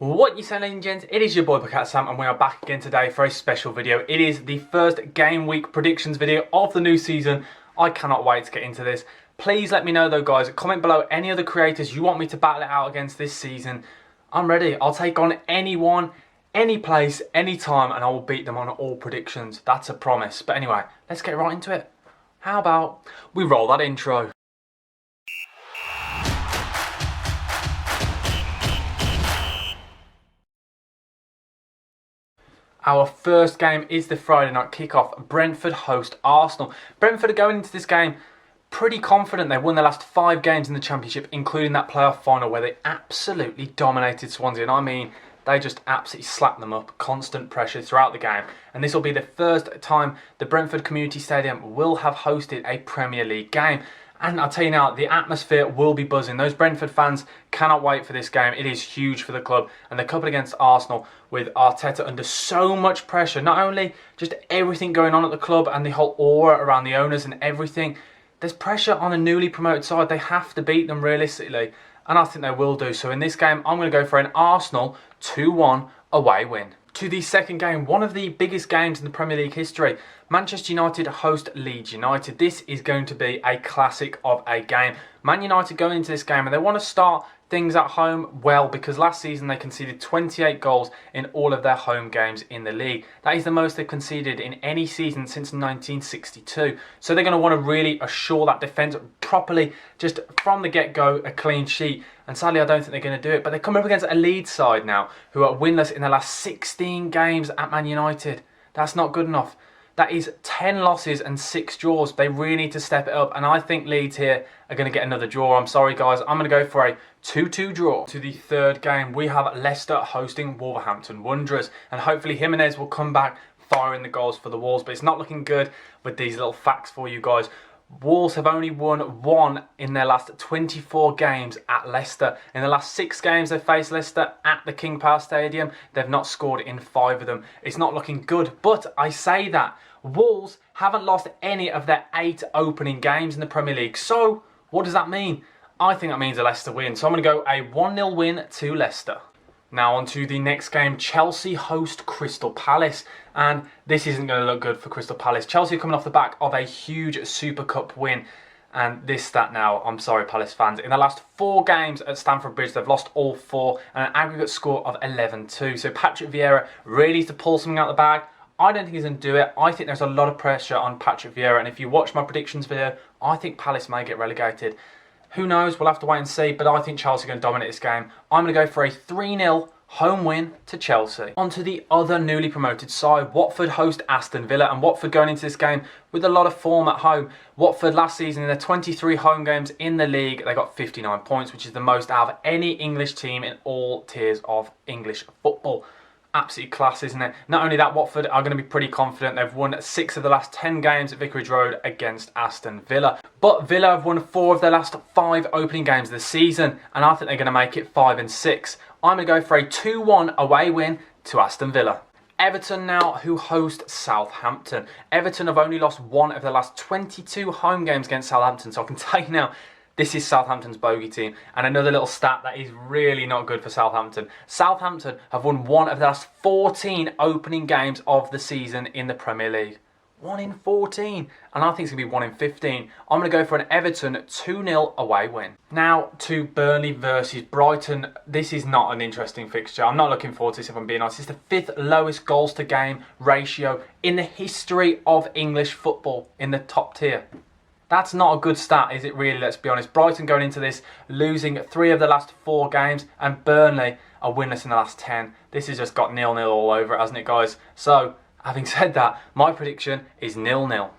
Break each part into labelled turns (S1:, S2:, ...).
S1: What you saying, gents? It is your boy Bucket Sam, and we are back again today for a special video. It is the first game week predictions video of the new season. I cannot wait to get into this. Please let me know though, guys. Comment below any other creators you want me to battle it out against this season. I'm ready. I'll take on anyone, any place, any time, and I will beat them on all predictions. That's a promise. But anyway, let's get right into it. How about we roll that intro? Our first game is the Friday night kickoff. Brentford host Arsenal. Brentford are going into this game pretty confident. They've won their last 5 games in the Championship, including that playoff final where they absolutely dominated Swansea. And I mean, they just absolutely slapped them up. Constant pressure throughout the game. And this will be the first time the Brentford Community Stadium will have hosted a Premier League game. And I'll tell you now, the atmosphere will be buzzing. Those Brentford fans cannot wait for this game. It is huge for the club. And they're coupled against Arsenal with Arteta under so much pressure. Not only just everything going on at the club and the whole aura around the owners and everything. There's pressure on a newly promoted side. They have to beat them realistically. And I think they will do. So in this game, I'm going to go for an Arsenal 2-1 away win. To the second game, one of the biggest games in the Premier League history. Manchester United host Leeds United. This is going to be a classic of a game. Man United going into this game and they want to start things at home well, because last season they conceded 28 goals in all of their home games in the league. That is the most they've conceded in any season since 1962. So they're going to want to really assure that defence properly, just from the get-go, a clean sheet. And sadly, I don't think they're going to do it. But they're coming up against a Leeds side now who are winless in their last 16 games at Man United. That's not good enough. That is 10 losses and 6 draws. They really need to step it up. And I think Leeds here are going to get another draw. I'm sorry, guys. I'm going to go for a 2-2 draw. To the third game, we have Leicester hosting Wolverhampton Wanderers. And hopefully Jimenez will come back firing the goals for the Wolves. But it's not looking good with these little facts for you guys. Wolves have only won 1 in their last 24 games at Leicester. In the last 6 games they've faced Leicester at the King Power Stadium, they've not scored in 5 of them. It's not looking good, but I say that Wolves haven't lost any of their 8 opening games in the Premier League. So, what does that mean? I think that means a Leicester win. So I'm going to go a 1-0 win to Leicester. Now on to the next game. Chelsea host Crystal Palace. And this isn't going to look good for Crystal Palace. Chelsea are coming off the back of a huge Super Cup win. And this stat now, I'm sorry Palace fans, in the last 4 games at Stamford Bridge, they've lost all 4 and an aggregate score of 11-2. So Patrick Vieira really needs to pull something out of the bag. I don't think he's going to do it. I think there's a lot of pressure on Patrick Vieira. And if you watch my predictions video, I think Palace may get relegated. Who knows? We'll have to wait and see. But I think Chelsea are going to dominate this game. I'm going to go for a 3-0 home win to Chelsea. On to the other newly promoted side. Watford host Aston Villa. And Watford going into this game with a lot of form at home. Watford last season in their 23 home games in the league, they got 59 points, which is the most out of any English team in all tiers of English football. Absolutely class, isn't it? Not only that, Watford are going to be pretty confident. They've won 6 of the last 10 games at Vicarage Road against Aston Villa. But Villa have won 4 of their last 5 opening games of the season. And I think they're going to make it 5 and 6. I'm going to go for a 2-1 away win to Aston Villa. Everton now, who host Southampton. Everton have only lost 1 of their last 22 home games against Southampton. So I can tell you now, this is Southampton's bogey team. And another little stat that is really not good for Southampton. Southampton have won 1 of the last 14 opening games of the season in the Premier League. 1 in 14. And I think it's going to be 1 in 15. I'm going to go for an Everton 2-0 away win. Now to Burnley versus Brighton. This is not an interesting fixture. I'm not looking forward to this if I'm being honest. It's the 5th lowest goals to game ratio in the history of English football in the top tier. That's not a good stat, is it really? Let's be honest. Brighton going into this, losing 3 of the last 4 games, and Burnley are winless in the last 10. This has just got 0-0 all over it, hasn't it, guys? So, having said that, my prediction is 0-0.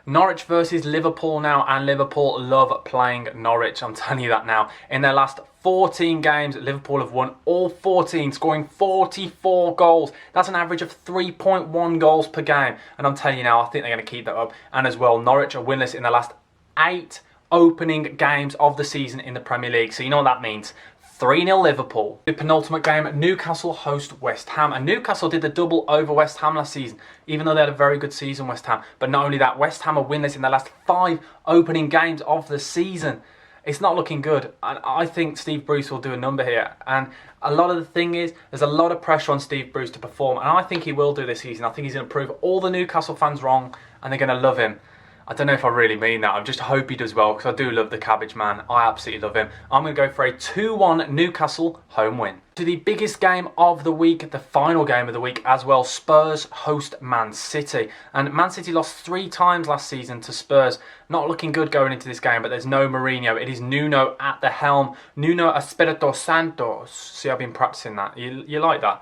S1: Norwich versus Liverpool now, and Liverpool love playing Norwich, I'm telling you that now. In their last 14 games, Liverpool have won all 14, scoring 44 goals. That's an average of 3.1 goals per game. And I'm telling you now, I think they're going to keep that up. And as well, Norwich are winless in the last 8 opening games of the season in the Premier League. So you know what that means. 3-0 Liverpool. The penultimate game, Newcastle host West Ham. And Newcastle did the double over West Ham last season, even though they had a very good season, West Ham. But not only that, West Ham are winless in their last 5 opening games of the season. It's not looking good, and I think Steve Bruce will do a number here. And a lot of the thing is, there's a lot of pressure on Steve Bruce to perform, and I think he will do this season. I think he's going to prove all the Newcastle fans wrong, and they're going to love him. I don't know if I really mean that. I just hope he does well, because I do love the Cabbage Man. I absolutely love him. I'm going to go for a 2-1 Newcastle home win. To the biggest game of the week, the final game of the week as well. Spurs host Man City. And Man City lost 3 times last season to Spurs. Not looking good going into this game, but there's no Mourinho. It is Nuno at the helm. Nuno Espirito Santos. See, I've been practicing that. You like that?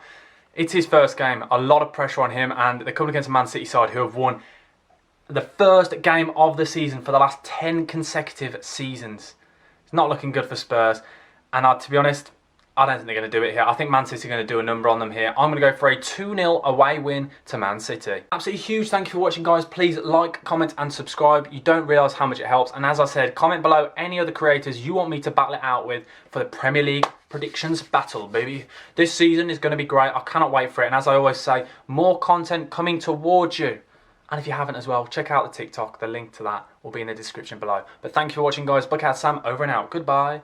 S1: It's his first game. A lot of pressure on him, and they're coming against a Man City side who have won the first game of the season for the last 10 consecutive seasons. It's not looking good for Spurs. And to be honest, I don't think they're going to do it here. I think Man City are going to do a number on them here. I'm going to go for a 2-0 away win to Man City. Absolutely huge thank you for watching, guys. Please like, comment and subscribe. You don't realise how much it helps. And as I said, comment below any other creators you want me to battle it out with for the Premier League predictions battle, baby. This season is going to be great. I cannot wait for it. And as I always say, more content coming towards you. And if you haven't as well, check out the TikTok. The link to that will be in the description below. But thank you for watching, guys. Bucket Sam over and out. Goodbye.